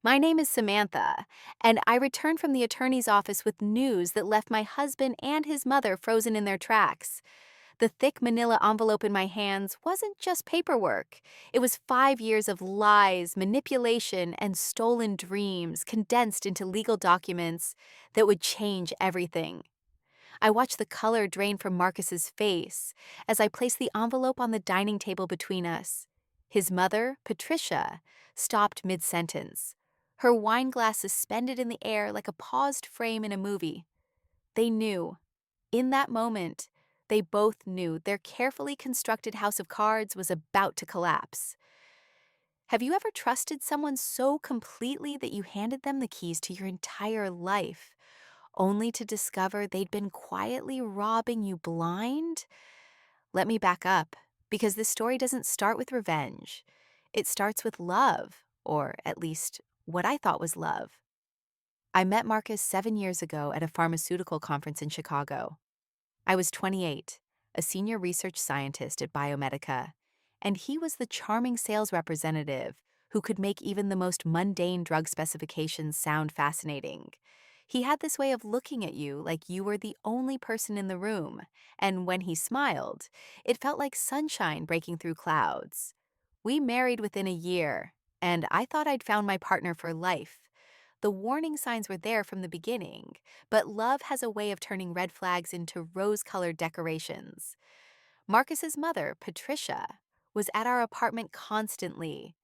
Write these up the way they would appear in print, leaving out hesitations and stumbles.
My name is Samantha, and I returned from the attorney's office with news that left my husband and his mother frozen in their tracks. The thick manila envelope in my hands wasn't just paperwork. It was 5 years of lies, manipulation, and stolen dreams condensed into legal documents that would change everything. I watched the color drain from Marcus's face as I placed the envelope on the dining table between us. His mother, Patricia, stopped mid-sentence, her wine glass suspended in the air like a paused frame in a movie. They knew. In that moment, they both knew their carefully constructed house of cards was about to collapse. Have you ever trusted someone so completely that you handed them the keys to your entire life, only to discover they'd been quietly robbing you blind? Let me back up, because this story doesn't start with revenge. It starts with love, or at least what I thought was love. I met Marcus 7 years ago at a pharmaceutical conference in Chicago. I was 28, a senior research scientist at Biomedica, and he was the charming sales representative who could make even the most mundane drug specifications sound fascinating. He had this way of looking at you like you were the only person in the room, and when he smiled, it felt like sunshine breaking through clouds. We married within a year, and I thought I'd found my partner for life. The warning signs were there from the beginning, but love has a way of turning red flags into rose-colored decorations. Marcus's mother, Patricia, was at our apartment constantly.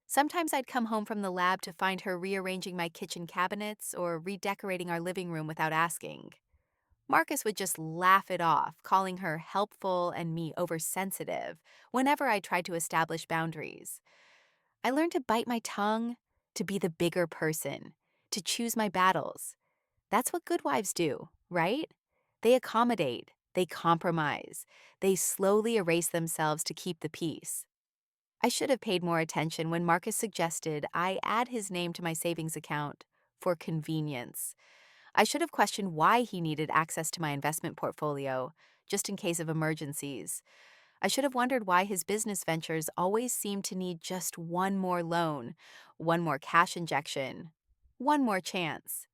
Sometimes I'd come home from the lab to find her rearranging my kitchen cabinets or redecorating our living room without asking. Marcus would just laugh it off, calling her helpful and me oversensitive whenever I tried to establish boundaries. I learned to bite my tongue, to be the bigger person, to choose my battles. That's what good wives do, right? They accommodate, they compromise, they slowly erase themselves to keep the peace. I should have paid more attention when Marcus suggested I add his name to my savings account for convenience. I should have questioned why he needed access to my investment portfolio, just in case of emergencies. I should have wondered why his business ventures always seemed to need just one more loan, one more cash injection, one more chance.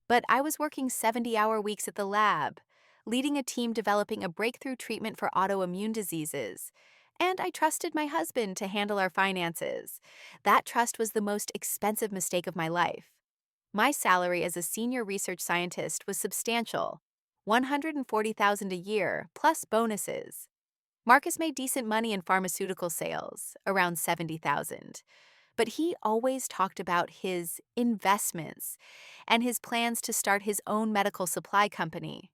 But I was working 70-hour weeks at the lab, leading a team developing a breakthrough treatment for autoimmune diseases. And I trusted my husband to handle our finances. That trust was the most expensive mistake of my life. My salary as a senior research scientist was substantial, $140,000 a year plus bonuses. Marcus made decent money in pharmaceutical sales, around 70,000. But he always talked about his investments and his plans to start his own medical supply company.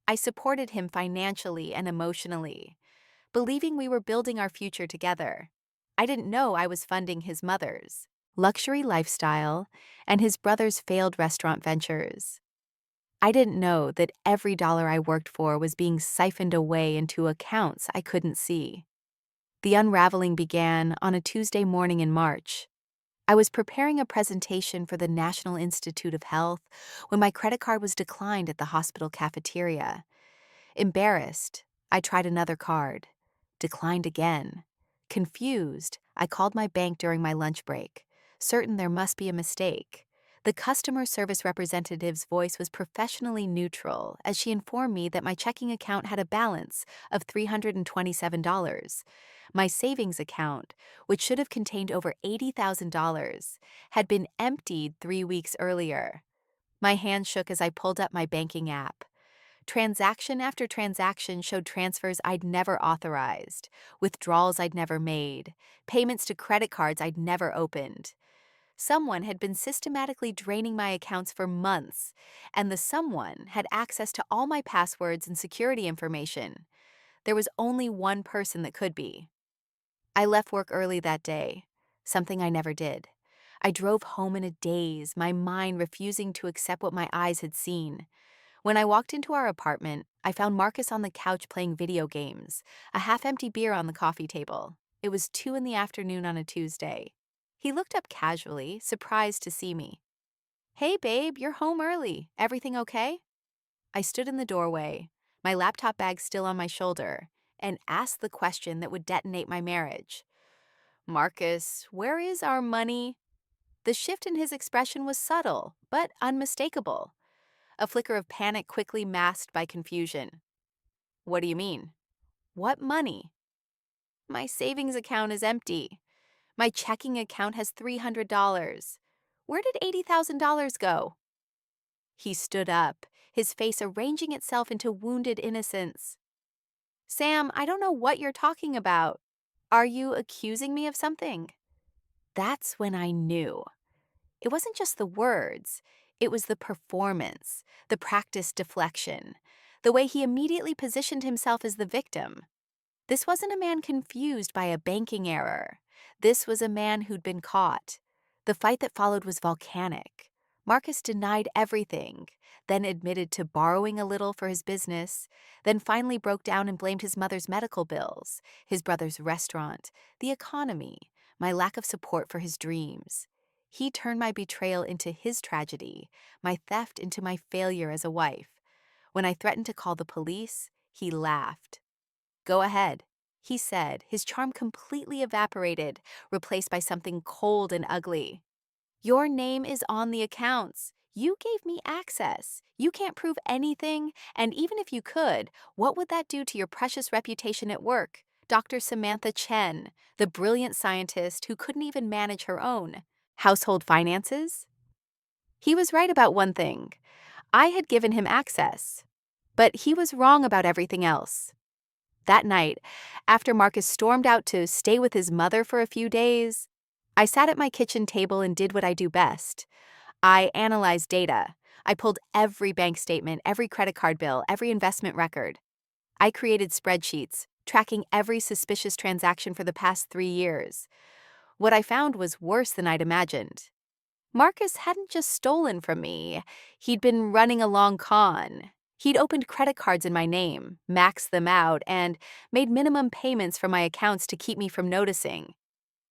I supported him financially and emotionally, believing we were building our future together. I didn't know I was funding his mother's luxury lifestyle and his brother's failed restaurant ventures. I didn't know that every dollar I worked for was being siphoned away into accounts I couldn't see. The unraveling began on a Tuesday morning in March. I was preparing a presentation for the National Institute of Health when my credit card was declined at the hospital cafeteria. Embarrassed, I tried another card. Declined again. Confused, I called my bank during my lunch break, certain there must be a mistake. The customer service representative's voice was professionally neutral as she informed me that my checking account had a balance of $327. My savings account, which should have contained over $80,000, had been emptied 3 weeks earlier. My hand shook as I pulled up my banking app. Transaction after transaction showed transfers I'd never authorized, withdrawals I'd never made, payments to credit cards I'd never opened. Someone had been systematically draining my accounts for months, and the someone had access to all my passwords and security information. There was only one person that could be. I left work early that day, something I never did. I drove home in a daze, my mind refusing to accept what my eyes had seen. When I walked into our apartment, I found Marcus on the couch playing video games, a half-empty beer on the coffee table. It was 2 in the afternoon on a Tuesday. He looked up casually, surprised to see me. "Hey babe, you're home early. Everything okay?" I stood in the doorway, my laptop bag still on my shoulder, and asked the question that would detonate my marriage. "Marcus, where is our money?" The shift in his expression was subtle, but unmistakable. A flicker of panic quickly masked by confusion. What do you mean? What money? My savings account is empty. My checking account has $300. Where did $80,000 go? He stood up, his face arranging itself into wounded innocence. Sam, I don't know what you're talking about. Are you accusing me of something? That's when I knew. It wasn't just the words, it was the performance, the practiced deflection, the way he immediately positioned himself as the victim. This wasn't a man confused by a banking error. This was a man who'd been caught. The fight that followed was volcanic. Marcus denied everything, then admitted to borrowing a little for his business, then finally broke down and blamed his mother's medical bills, his brother's restaurant, the economy, my lack of support for his dreams. He turned my betrayal into his tragedy, my theft into my failure as a wife. When I threatened to call the police, he laughed. Go ahead, he said, his charm completely evaporated, replaced by something cold and ugly. Your name is on the accounts. You gave me access. You can't prove anything, and even if you could, what would that do to your precious reputation at work? Dr. Samantha Chen, the brilliant scientist who couldn't even manage her own household finances? He was right about one thing. I had given him access, but he was wrong about everything else. That night, after Marcus stormed out to stay with his mother for a few days, I sat at my kitchen table and did what I do best. I analyzed data. I pulled every bank statement, every credit card bill, every investment record. I created spreadsheets, tracking every suspicious transaction for the past 3 years. What I found was worse than I'd imagined. Marcus hadn't just stolen from me. He'd been running a long con. He'd opened credit cards in my name, maxed them out, and made minimum payments from my accounts to keep me from noticing.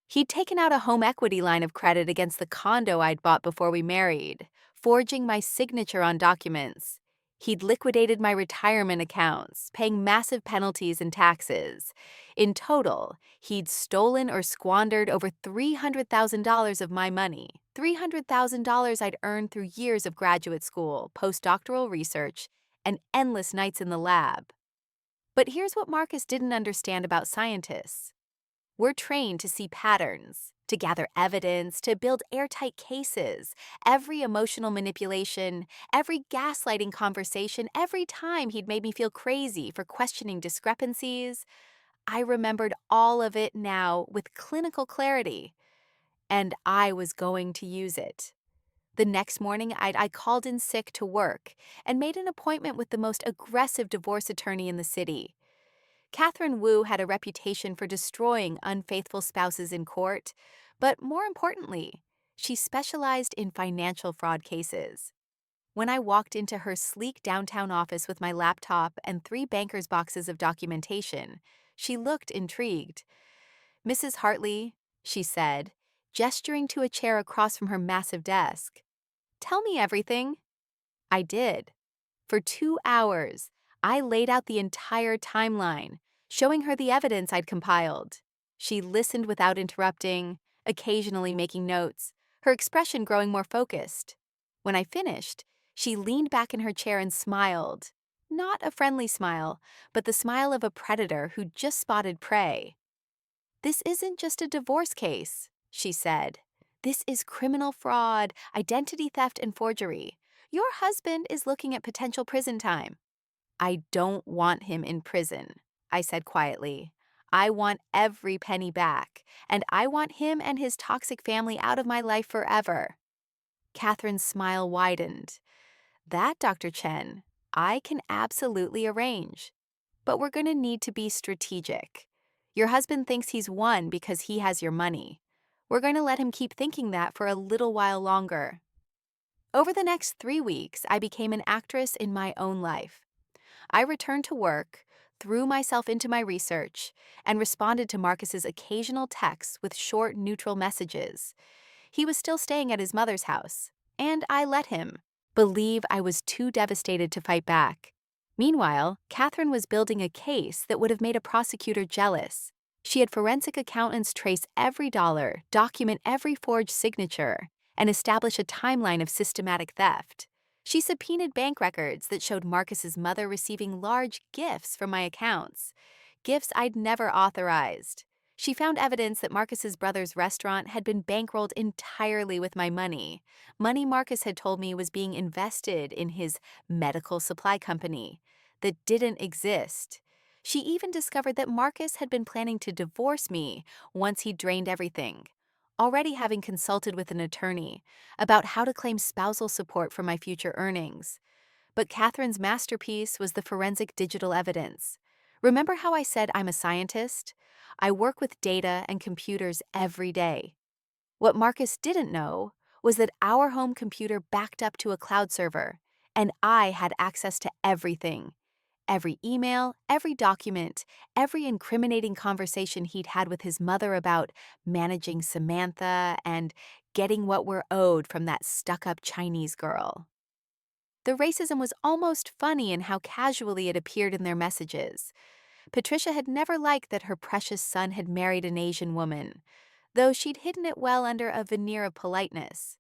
He'd taken out a home equity line of credit against the condo I'd bought before we married, forging my signature on documents. He'd liquidated my retirement accounts, paying massive penalties and taxes. In total, he'd stolen or squandered over $300,000 of my money, $300,000 I'd earned through years of graduate school, postdoctoral research, and endless nights in the lab. But here's what Marcus didn't understand about scientists. We're trained to see patterns, to gather evidence, to build airtight cases. Every emotional manipulation, every gaslighting conversation, every time he'd made me feel crazy for questioning discrepancies, I remembered all of it now with clinical clarity. And I was going to use it. The next morning, I called in sick to work and made an appointment with the most aggressive divorce attorney in the city. Catherine Wu had a reputation for destroying unfaithful spouses in court, but more importantly, she specialized in financial fraud cases. When I walked into her sleek downtown office with my laptop and 3 banker's boxes of documentation, she looked intrigued. Mrs. Hartley, she said, gesturing to a chair across from her massive desk. Tell me everything. I did. For 2 hours, I laid out the entire timeline, showing her the evidence I'd compiled. She listened without interrupting, occasionally making notes, her expression growing more focused. When I finished, she leaned back in her chair and smiled. Not a friendly smile, but the smile of a predator who'd just spotted prey. This isn't just a divorce case, she said. This is criminal fraud, identity theft, and forgery. Your husband is looking at potential prison time. I don't want him in prison, I said quietly. I want every penny back, and I want him and his toxic family out of my life forever. Catherine's smile widened. That, Dr. Chen, I can absolutely arrange. But we're going to need to be strategic. Your husband thinks he's won because he has your money. We're going to let him keep thinking that for a little while longer. Over the next 3 weeks, I became an actress in my own life. I returned to work, threw myself into my research, and responded to Marcus's occasional texts with short, neutral messages. He was still staying at his mother's house, and I let him believe I was too devastated to fight back. Meanwhile, Catherine was building a case that would have made a prosecutor jealous. She had forensic accountants trace every dollar, document every forged signature, and establish a timeline of systematic theft. She subpoenaed bank records that showed Marcus's mother receiving large gifts from my accounts, gifts I'd never authorized. She found evidence that Marcus's brother's restaurant had been bankrolled entirely with my money Marcus had told me was being invested in his medical supply company that didn't exist. She even discovered that Marcus had been planning to divorce me once he drained everything, already having consulted with an attorney about how to claim spousal support for my future earnings. But Catherine's masterpiece was the forensic digital evidence. Remember how I said I'm a scientist? I work with data and computers every day. What Marcus didn't know was that our home computer backed up to a cloud server, and I had access to everything. Every email, every document, every incriminating conversation he'd had with his mother about managing Samantha and getting what we're owed from that stuck-up Chinese girl. The racism was almost funny in how casually it appeared in their messages. Patricia had never liked that her precious son had married an Asian woman, though she'd hidden it well under a veneer of politeness.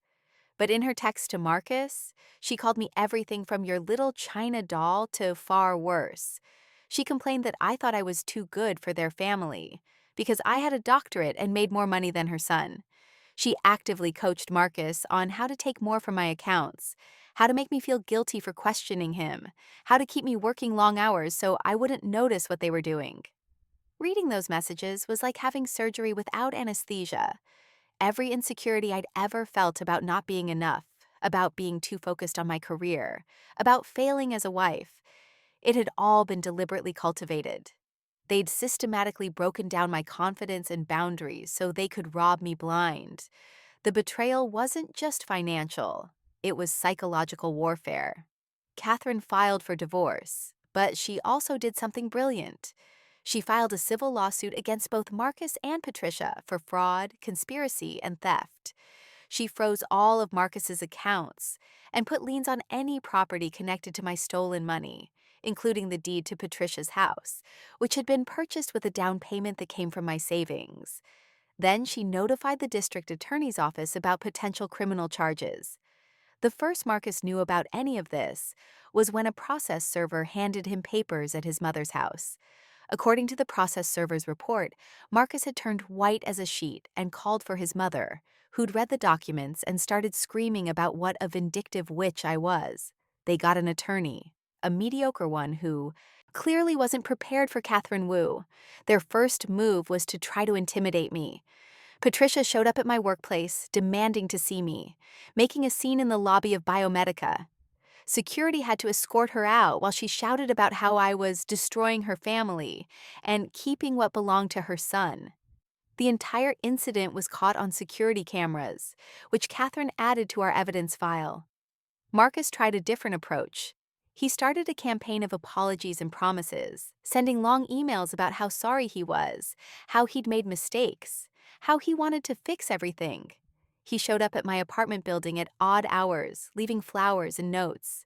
But in her text to Marcus, she called me everything from your little China doll to far worse. She complained that I thought I was too good for their family because I had a doctorate and made more money than her son. She actively coached Marcus on how to take more from my accounts, how to make me feel guilty for questioning him, how to keep me working long hours so I wouldn't notice what they were doing. Reading those messages was like having surgery without anesthesia. Every insecurity I'd ever felt about not being enough, about being too focused on my career, about failing as a wife, it had all been deliberately cultivated. They'd systematically broken down my confidence and boundaries so they could rob me blind. The betrayal wasn't just financial, it was psychological warfare. Catherine filed for divorce, but she also did something brilliant. She filed a civil lawsuit against both Marcus and Patricia for fraud, conspiracy, and theft. She froze all of Marcus's accounts and put liens on any property connected to my stolen money, including the deed to Patricia's house, which had been purchased with a down payment that came from my savings. Then she notified the district attorney's office about potential criminal charges. The first Marcus knew about any of this was when a process server handed him papers at his mother's house. According to the process server's report, Marcus had turned white as a sheet and called for his mother, who'd read the documents and started screaming about what a vindictive witch I was. They got an attorney, a mediocre one who clearly wasn't prepared for Catherine Wu. Their first move was to try to intimidate me. Patricia showed up at my workplace, demanding to see me, making a scene in the lobby of Biomedica. Security had to escort her out while she shouted about how I was destroying her family and keeping what belonged to her son. The entire incident was caught on security cameras, which Catherine added to our evidence file. Marcus tried a different approach. He started a campaign of apologies and promises, sending long emails about how sorry he was, how he'd made mistakes, how he wanted to fix everything. He showed up at my apartment building at odd hours, leaving flowers and notes.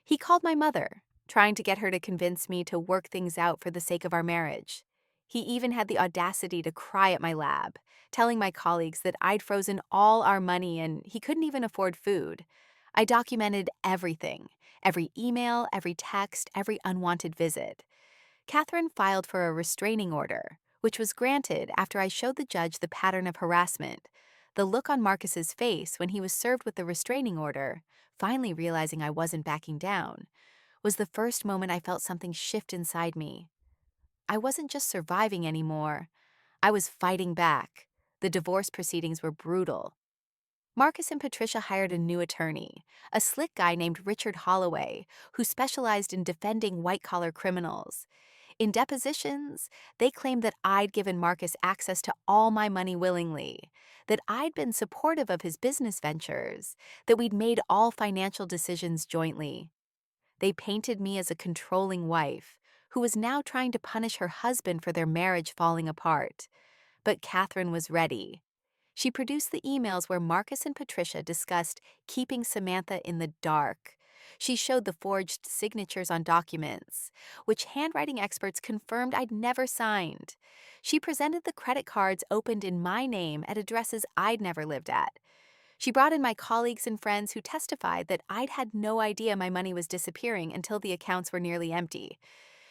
He called my mother, trying to get her to convince me to work things out for the sake of our marriage. He even had the audacity to cry at my lab, telling my colleagues that I'd frozen all our money and he couldn't even afford food. I documented everything, every email, every text, every unwanted visit. Catherine filed for a restraining order, which was granted after I showed the judge the pattern of harassment. The look on Marcus's face when he was served with the restraining order, finally realizing I wasn't backing down, was the first moment I felt something shift inside me. I wasn't just surviving anymore. I was fighting back. The divorce proceedings were brutal. Marcus and Patricia hired a new attorney, a slick guy named Richard Holloway, who specialized in defending white-collar criminals. In depositions, they claimed that I'd given Marcus access to all my money willingly, that I'd been supportive of his business ventures, that we'd made all financial decisions jointly. They painted me as a controlling wife, who was now trying to punish her husband for their marriage falling apart. But Catherine was ready. She produced the emails where Marcus and Patricia discussed keeping Samantha in the dark. She showed the forged signatures on documents, which handwriting experts confirmed I'd never signed. She presented the credit cards opened in my name at addresses I'd never lived at. She brought in my colleagues and friends who testified that I'd had no idea my money was disappearing until the accounts were nearly empty.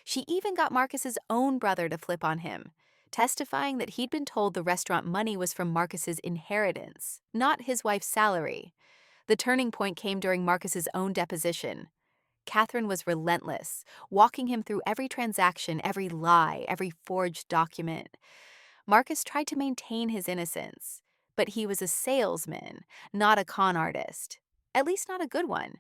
She even got Marcus's own brother to flip on him, testifying that he'd been told the restaurant money was from Marcus's inheritance, not his wife's salary. The turning point came during Marcus's own deposition. Catherine was relentless, walking him through every transaction, every lie, every forged document. Marcus tried to maintain his innocence, but he was a salesman, not a con artist. At least not a good one.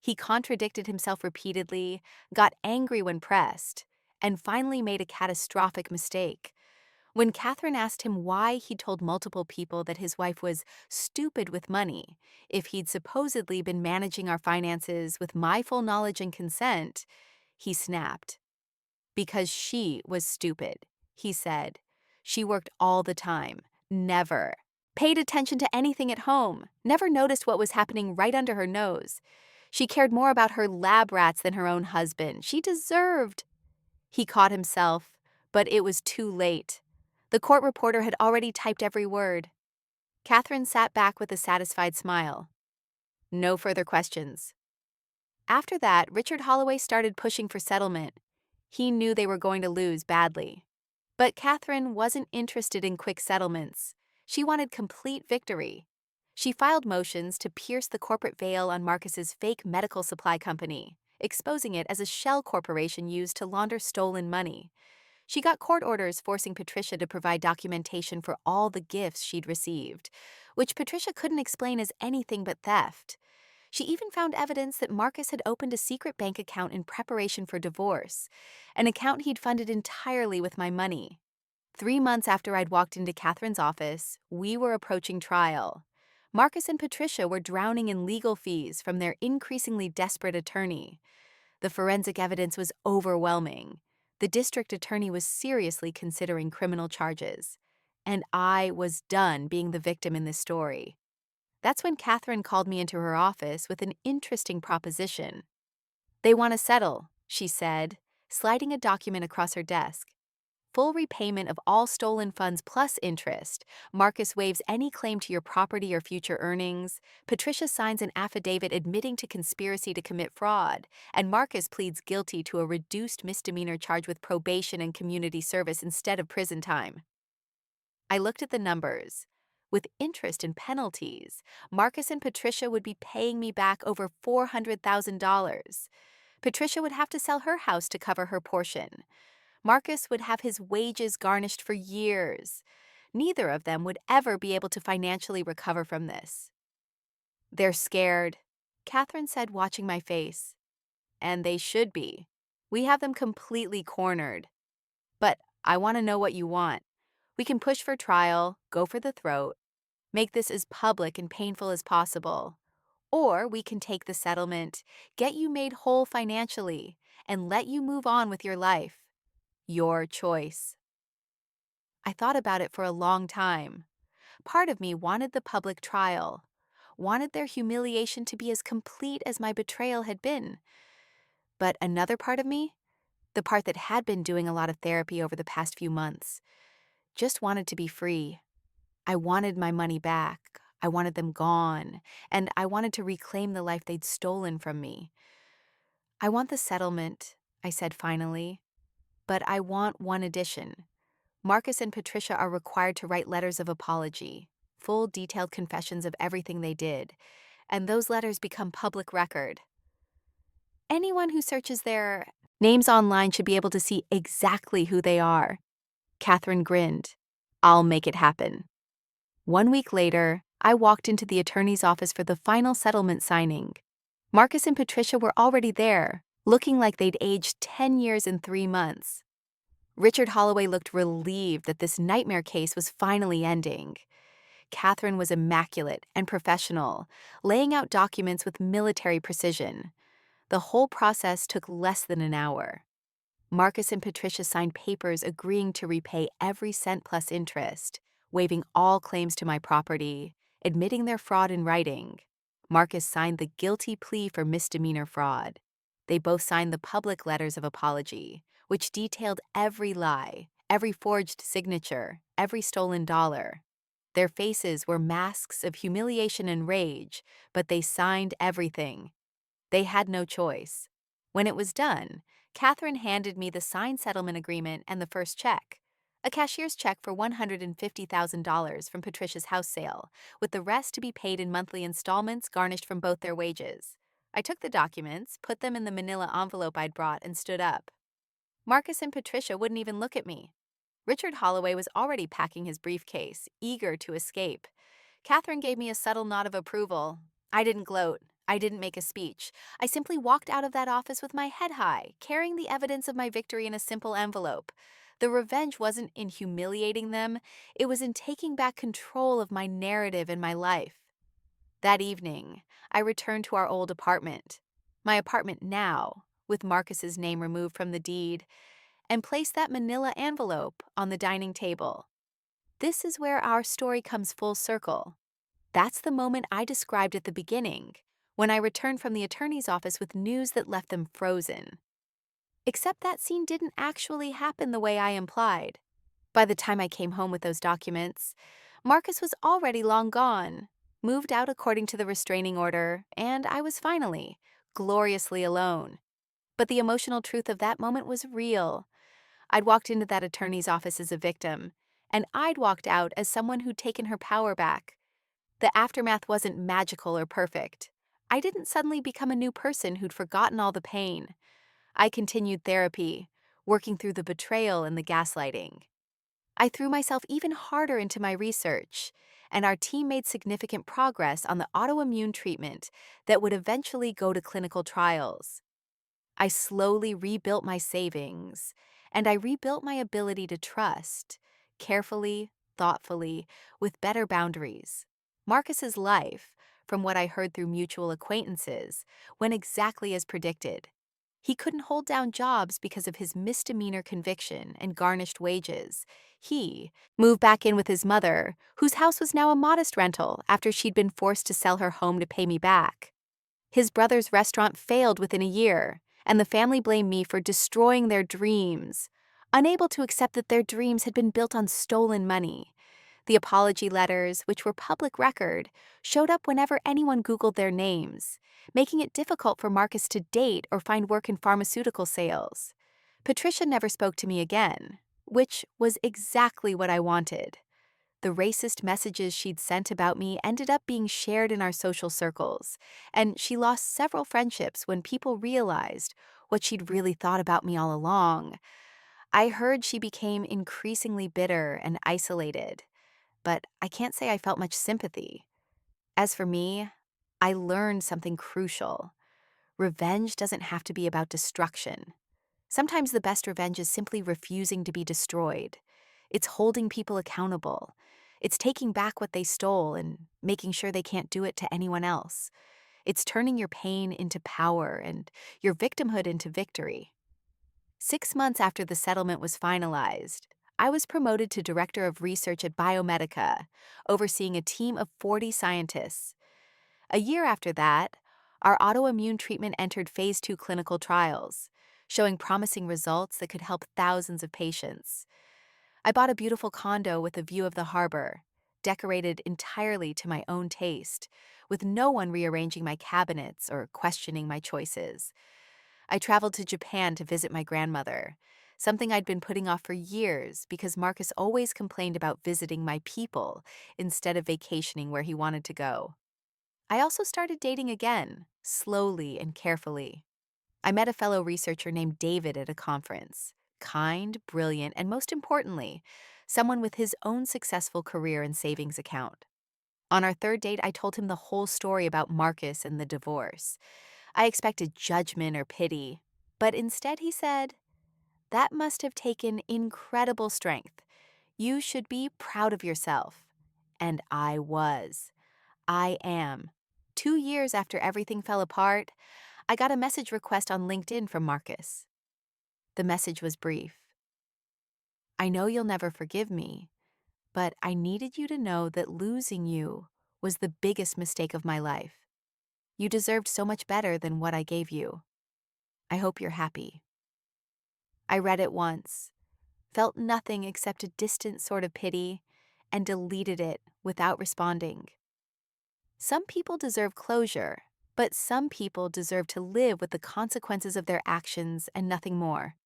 He contradicted himself repeatedly, got angry when pressed, and finally made a catastrophic mistake. When Catherine asked him why he'd told multiple people that his wife was stupid with money, if he'd supposedly been managing our finances with my full knowledge and consent, he snapped. Because she was stupid, he said. She worked all the time, never paid attention to anything at home, never noticed what was happening right under her nose. She cared more about her lab rats than her own husband. She deserved. He caught himself, but it was too late. The court reporter had already typed every word. Catherine sat back with a satisfied smile. No further questions. After that, Richard Holloway started pushing for settlement. He knew they were going to lose badly. But Catherine wasn't interested in quick settlements. She wanted complete victory. She filed motions to pierce the corporate veil on Marcus's fake medical supply company, exposing it as a shell corporation used to launder stolen money. She got court orders forcing Patricia to provide documentation for all the gifts she'd received, which Patricia couldn't explain as anything but theft. She even found evidence that Marcus had opened a secret bank account in preparation for divorce, an account he'd funded entirely with my money. 3 months after I'd walked into Catherine's office, we were approaching trial. Marcus and Patricia were drowning in legal fees from their increasingly desperate attorney. The forensic evidence was overwhelming. The district attorney was seriously considering criminal charges. And I was done being the victim in this story. That's when Catherine called me into her office with an interesting proposition. They want to settle, she said, sliding a document across her desk. Full repayment of all stolen funds plus interest. Marcus waives any claim to your property or future earnings. Patricia signs an affidavit admitting to conspiracy to commit fraud. And Marcus pleads guilty to a reduced misdemeanor charge with probation and community service instead of prison time. I looked at the numbers. With interest and penalties, Marcus and Patricia would be paying me back over $400,000. Patricia would have to sell her house to cover her portion. Marcus would have his wages garnished for years. Neither of them would ever be able to financially recover from this. They're scared, Catherine said, watching my face. And they should be. We have them completely cornered. But I want to know what you want. We can push for trial, go for the throat, make this as public and painful as possible. Or we can take the settlement, get you made whole financially, and let you move on with your life. Your choice. I thought about it for a long time. Part of me wanted the public trial, wanted their humiliation to be as complete as my betrayal had been. But another part of me, the part that had been doing a lot of therapy over the past few months, just wanted to be free. I wanted my money back. I wanted them gone, and I wanted to reclaim the life they'd stolen from me. I want the settlement, I said finally, but I want one addition. Marcus and Patricia are required to write letters of apology, full detailed confessions of everything they did, and those letters become public record. Anyone who searches their names online should be able to see exactly who they are. Catherine grinned. I'll make it happen. 1 week later, I walked into the attorney's office for the final settlement signing. Marcus and Patricia were already there, looking like they'd aged 10 years in 3 months. Richard Holloway looked relieved that this nightmare case was finally ending. Catherine was immaculate and professional, laying out documents with military precision. The whole process took less than an hour. Marcus and Patricia signed papers agreeing to repay every cent plus interest, waiving all claims to my property, admitting their fraud in writing. Marcus signed the guilty plea for misdemeanor fraud. They both signed the public letters of apology, which detailed every lie, every forged signature, every stolen dollar. Their faces were masks of humiliation and rage, but they signed everything. They had no choice. When it was done, Catherine handed me the signed settlement agreement and the first check, a cashier's check for $150,000 from Patricia's house sale, with the rest to be paid in monthly installments garnished from both their wages. I took the documents, put them in the manila envelope I'd brought, and stood up. Marcus and Patricia wouldn't even look at me. Richard Holloway was already packing his briefcase, eager to escape. Catherine gave me a subtle nod of approval. I didn't gloat. I didn't make a speech. I simply walked out of that office with my head high, carrying the evidence of my victory in a simple envelope. The revenge wasn't in humiliating them, it was in taking back control of my narrative and my life. That evening, I returned to our old apartment, my apartment now, with Marcus's name removed from the deed, and placed that manila envelope on the dining table. This is where our story comes full circle. That's the moment I described at the beginning, when I returned from the attorney's office with news that left them frozen. Except that scene didn't actually happen the way I implied. By the time I came home with those documents, Marcus was already long gone, moved out according to the restraining order, and I was finally, gloriously alone. But the emotional truth of that moment was real. I'd walked into that attorney's office as a victim, and I'd walked out as someone who'd taken her power back. The aftermath wasn't magical or perfect. I didn't suddenly become a new person who'd forgotten all the pain. I continued therapy, working through the betrayal and the gaslighting. I threw myself even harder into my research, and our team made significant progress on the autoimmune treatment that would eventually go to clinical trials. I slowly rebuilt my savings, and I rebuilt my ability to trust, carefully, thoughtfully, with better boundaries. Marcus's life, from what I heard through mutual acquaintances, went exactly as predicted. He couldn't hold down jobs because of his misdemeanor conviction and garnished wages. He moved back in with his mother, whose house was now a modest rental after she'd been forced to sell her home to pay me back. His brother's restaurant failed within a year, and the family blamed me for destroying their dreams, unable to accept that their dreams had been built on stolen money. The apology letters, which were public record, showed up whenever anyone Googled their names, making it difficult for Marcus to date or find work in pharmaceutical sales. Patricia never spoke to me again, which was exactly what I wanted. The racist messages she'd sent about me ended up being shared in our social circles, and she lost several friendships when people realized what she'd really thought about me all along. I heard she became increasingly bitter and isolated, but I can't say I felt much sympathy. As for me, I learned something crucial. Revenge doesn't have to be about destruction. Sometimes the best revenge is simply refusing to be destroyed. It's holding people accountable. It's taking back what they stole and making sure they can't do it to anyone else. It's turning your pain into power and your victimhood into victory. 6 months after the settlement was finalized, I was promoted to Director of Research at Biomedica, overseeing a team of 40 scientists. A year after that, our autoimmune treatment entered Phase 2 clinical trials, showing promising results that could help thousands of patients. I bought a beautiful condo with a view of the harbor, decorated entirely to my own taste, with no one rearranging my cabinets or questioning my choices. I traveled to Japan to visit my grandmother, something I'd been putting off for years because Marcus always complained about visiting my people instead of vacationing where he wanted to go. I also started dating again, slowly and carefully. I met a fellow researcher named David at a conference. Kind, brilliant, and most importantly, someone with his own successful career and savings account. On our third date, I told him the whole story about Marcus and the divorce. I expected judgment or pity, but instead he said, "That must have taken incredible strength. You should be proud of yourself." And I was. I am. 2 years after everything fell apart, I got a message request on LinkedIn from Marcus. The message was brief. "I know you'll never forgive me, but I needed you to know that losing you was the biggest mistake of my life. You deserved so much better than what I gave you. I hope you're happy." I read it once, felt nothing except a distant sort of pity, and deleted it without responding. Some people deserve closure, but some people deserve to live with the consequences of their actions and nothing more.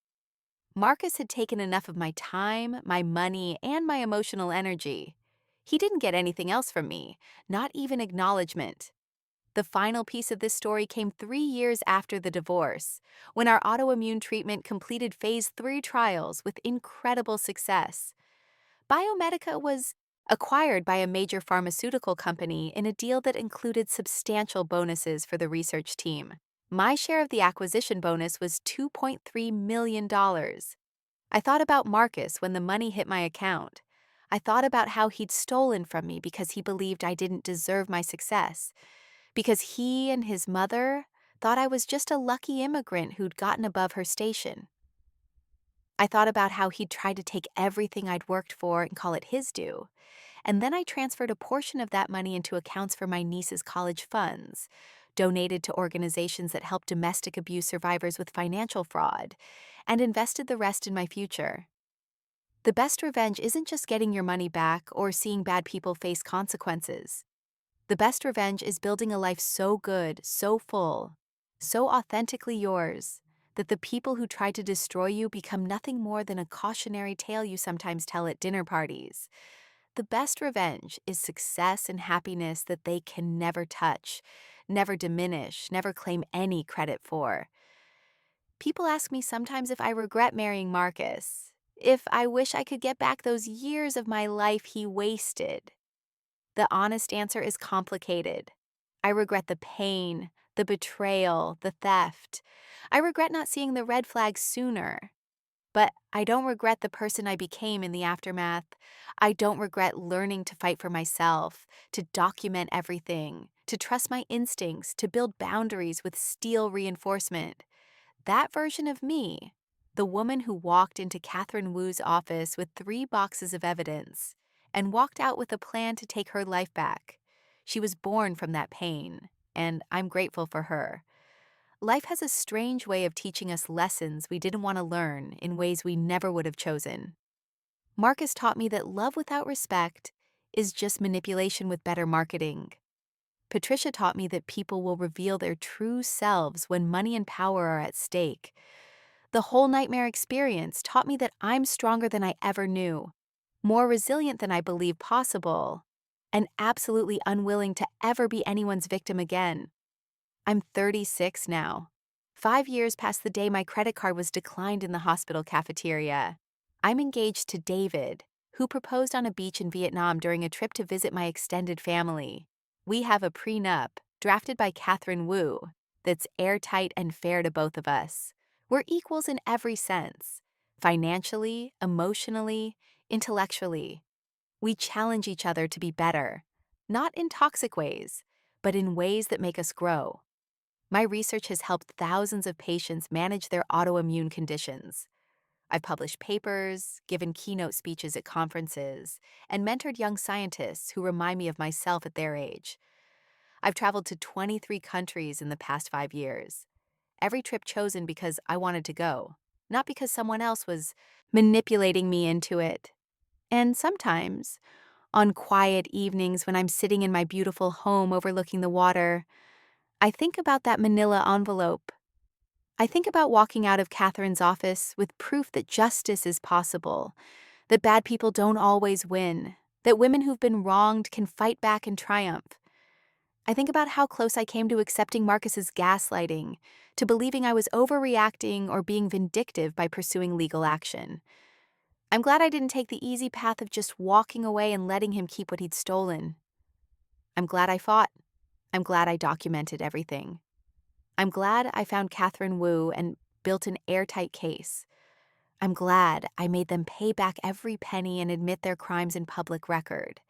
Marcus had taken enough of my time, my money, and my emotional energy. He didn't get anything else from me, not even acknowledgement. The final piece of this story came 3 years after the divorce, when our autoimmune treatment completed phase 3 trials with incredible success. Biomedica was acquired by a major pharmaceutical company in a deal that included substantial bonuses for the research team. My share of the acquisition bonus was $2.3 million. I thought about Marcus when the money hit my account. I thought about how he'd stolen from me because he believed I didn't deserve my success, because he and his mother thought I was just a lucky immigrant who'd gotten above her station. I thought about how he'd tried to take everything I'd worked for and call it his due. And then I transferred a portion of that money into accounts for my niece's college funds, donated to organizations that help domestic abuse survivors with financial fraud, and invested the rest in my future. The best revenge isn't just getting your money back or seeing bad people face consequences. The best revenge is building a life so good, so full, so authentically yours, that the people who try to destroy you become nothing more than a cautionary tale you sometimes tell at dinner parties. The best revenge is success and happiness that they can never touch, never diminish, never claim any credit for. People ask me sometimes if I regret marrying Marcus, if I wish I could get back those years of my life he wasted. The honest answer is complicated. I regret the pain, the betrayal, the theft. I regret not seeing the red flags sooner. But I don't regret the person I became in the aftermath. I don't regret learning to fight for myself, to document everything, to trust my instincts, to build boundaries with steel reinforcement. That version of me, the woman who walked into Catherine Wu's office with 3 boxes of evidence and walked out with a plan to take her life back. She was born from that pain, and I'm grateful for her. Life has a strange way of teaching us lessons we didn't want to learn in ways we never would have chosen. Marcus taught me that love without respect is just manipulation with better marketing. Patricia taught me that people will reveal their true selves when money and power are at stake. The whole nightmare experience taught me that I'm stronger than I ever knew, more resilient than I believed possible, and absolutely unwilling to ever be anyone's victim again. I'm 36 now, 5 years past the day my credit card was declined in the hospital cafeteria. I'm engaged to David, who proposed on a beach in Vietnam during a trip to visit my extended family. We have a prenup, drafted by Catherine Wu, that's airtight and fair to both of us. We're equals in every sense, financially, emotionally, intellectually. We challenge each other to be better, not in toxic ways, but in ways that make us grow. My research has helped thousands of patients manage their autoimmune conditions. I've published papers, given keynote speeches at conferences, and mentored young scientists who remind me of myself at their age. I've traveled to 23 countries in the past 5 years. Every trip chosen because I wanted to go, not because someone else was manipulating me into it. And sometimes, on quiet evenings when I'm sitting in my beautiful home overlooking the water, I think about that manila envelope. I think about walking out of Catherine's office with proof that justice is possible, that bad people don't always win, that women who've been wronged can fight back and triumph. I think about how close I came to accepting Marcus's gaslighting, to believing I was overreacting or being vindictive by pursuing legal action. I'm glad I didn't take the easy path of just walking away and letting him keep what he'd stolen. I'm glad I fought. I'm glad I documented everything. I'm glad I found Catherine Wu and built an airtight case. I'm glad I made them pay back every penny and admit their crimes in public record.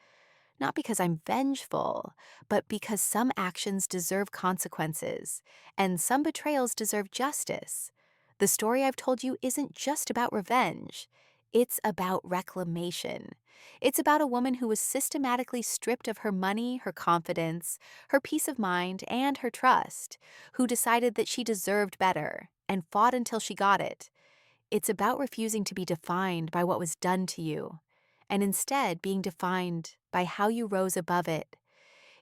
Not because I'm vengeful, but because some actions deserve consequences, and some betrayals deserve justice. The story I've told you isn't just about revenge. It's about reclamation. It's about a woman who was systematically stripped of her money, her confidence, her peace of mind, and her trust, who decided that she deserved better and fought until she got it. It's about refusing to be defined by what was done to you and instead being defined by how you rose above it.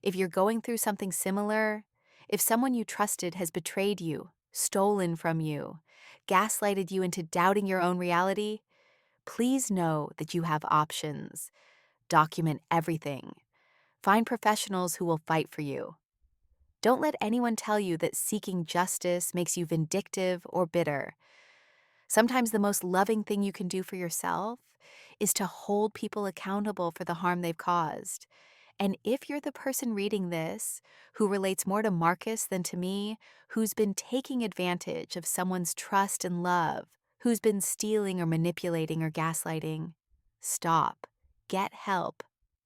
If you're going through something similar, if someone you trusted has betrayed you, stolen from you, gaslighted you into doubting your own reality, please know that you have options. Document everything. Find professionals who will fight for you. Don't let anyone tell you that seeking justice makes you vindictive or bitter. Sometimes the most loving thing you can do for yourself is to hold people accountable for the harm they've caused. And if you're the person reading this who relates more to Marcus than to me, who's been taking advantage of someone's trust and love, who's been stealing or manipulating or gaslighting, stop. Get help.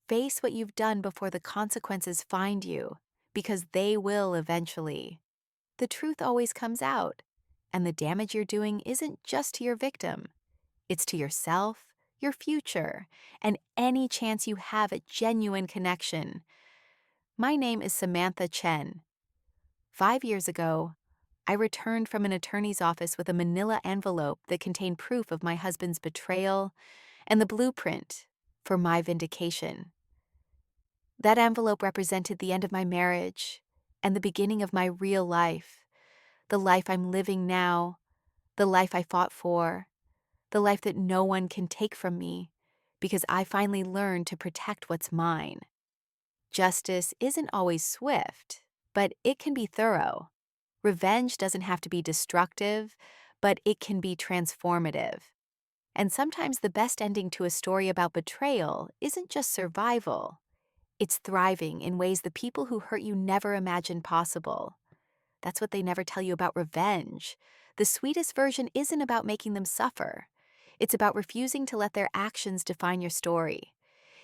Face what you've done before the consequences find you, because they will eventually. The truth always comes out, and the damage you're doing isn't just to your victim. It's to yourself, your future, and any chance you have at genuine connection. My name is Samantha Chen. 5 years ago, I returned from an attorney's office with a manila envelope that contained proof of my husband's betrayal and the blueprint for my vindication. That envelope represented the end of my marriage and the beginning of my real life, the life I'm living now, the life I fought for, the life that no one can take from me, because I finally learned to protect what's mine. Justice isn't always swift, but it can be thorough. Revenge doesn't have to be destructive, but it can be transformative. And sometimes the best ending to a story about betrayal isn't just survival. It's thriving in ways the people who hurt you never imagined possible. That's what they never tell you about revenge. The sweetest version isn't about making them suffer. It's about refusing to let their actions define your story.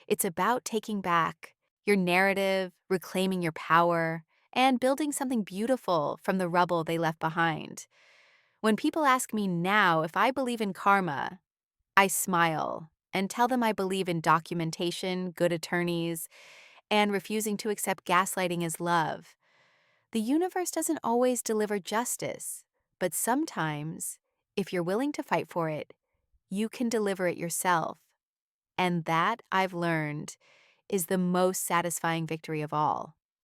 It's about taking back your narrative, reclaiming your power, and building something beautiful from the rubble they left behind. When people ask me now if I believe in karma, I smile and tell them I believe in documentation, good attorneys, and refusing to accept gaslighting as love. The universe doesn't always deliver justice, but sometimes, if you're willing to fight for it, you can deliver it yourself. And that, I've learned, is the most satisfying victory of all.